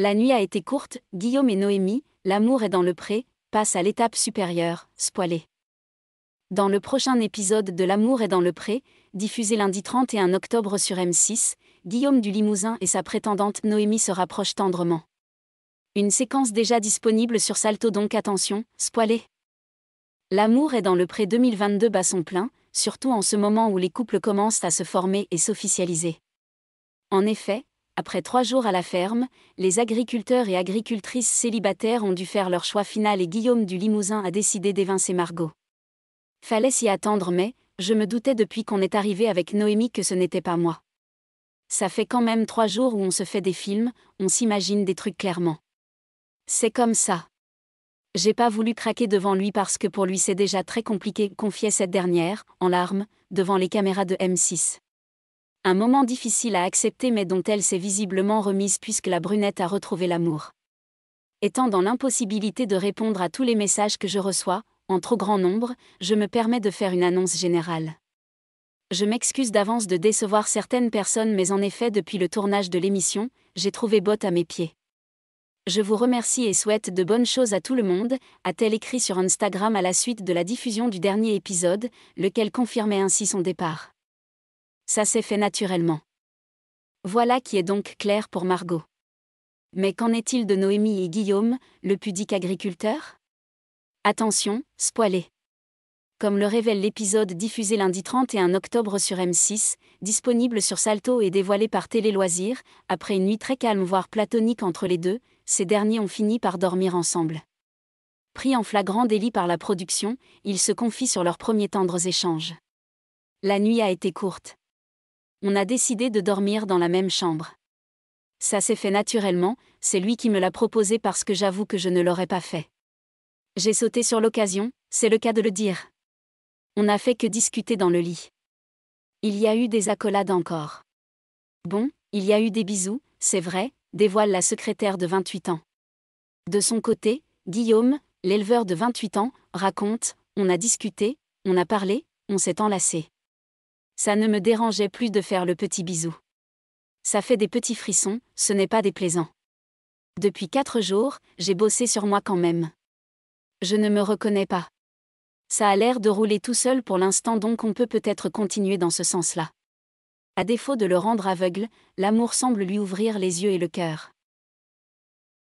La nuit a été courte, Guillaume et Noémie, l'amour est dans le pré, passent à l'étape supérieure, spoilé. Dans le prochain épisode de L'amour est dans le pré, diffusé lundi 31 octobre sur M6, Guillaume du Limousin et sa prétendante Noémie se rapprochent tendrement. Une séquence déjà disponible sur Salto, donc attention, spoilé. L'amour est dans le pré 2022 bat son plein, surtout en ce moment où les couples commencent à se former et s'officialiser. En effet, après 3 jours à la ferme, les agriculteurs et agricultrices célibataires ont dû faire leur choix final et Guillaume du Limousin a décidé d'évincer Margot. Fallait s'y attendre, mais je me doutais depuis qu'on est arrivé avec Noémie que ce n'était pas moi. Ça fait quand même 3 jours où on se fait des films, on s'imagine des trucs clairement. C'est comme ça. J'ai pas voulu craquer devant lui parce que pour lui c'est déjà très compliqué, confiait cette dernière, en larmes, devant les caméras de M6. Un moment difficile à accepter mais dont elle s'est visiblement remise puisque la brunette a retrouvé l'amour. Étant dans l'impossibilité de répondre à tous les messages que je reçois, en trop grand nombre, je me permets de faire une annonce générale. Je m'excuse d'avance de décevoir certaines personnes mais en effet depuis le tournage de l'émission, j'ai trouvé botte à mes pieds. Je vous remercie et souhaite de bonnes choses à tout le monde, a-t-elle écrit sur Instagram à la suite de la diffusion du dernier épisode, lequel confirmait ainsi son départ. Ça s'est fait naturellement. Voilà qui est donc clair pour Margot. Mais qu'en est-il de Noémie et Guillaume, le pudique agriculteur ? Attention, spoilé. Comme le révèle l'épisode diffusé lundi 31 octobre sur M6, disponible sur Salto et dévoilé par Télé Loisirs, après une nuit très calme voire platonique entre les deux, ces derniers ont fini par dormir ensemble. Pris en flagrant délit par la production, ils se confient sur leurs premiers tendres échanges. La nuit a été courte. On a décidé de dormir dans la même chambre. Ça s'est fait naturellement, c'est lui qui me l'a proposé parce que j'avoue que je ne l'aurais pas fait. J'ai sauté sur l'occasion, c'est le cas de le dire. On n'a fait que discuter dans le lit. Il y a eu des accolades encore. Bon, il y a eu des bisous, c'est vrai, dévoile la secrétaire de 28 ans. De son côté, Guillaume, l'éleveur de 28 ans, raconte « On a discuté, on a parlé, on s'est enlacé. Ça ne me dérangeait plus de faire le petit bisou. Ça fait des petits frissons, ce n'est pas déplaisant. Depuis 4 jours, j'ai bossé sur moi quand même. Je ne me reconnais pas. Ça a l'air de rouler tout seul pour l'instant donc on peut peut-être continuer dans ce sens-là. À défaut de le rendre aveugle, l'amour semble lui ouvrir les yeux et le cœur.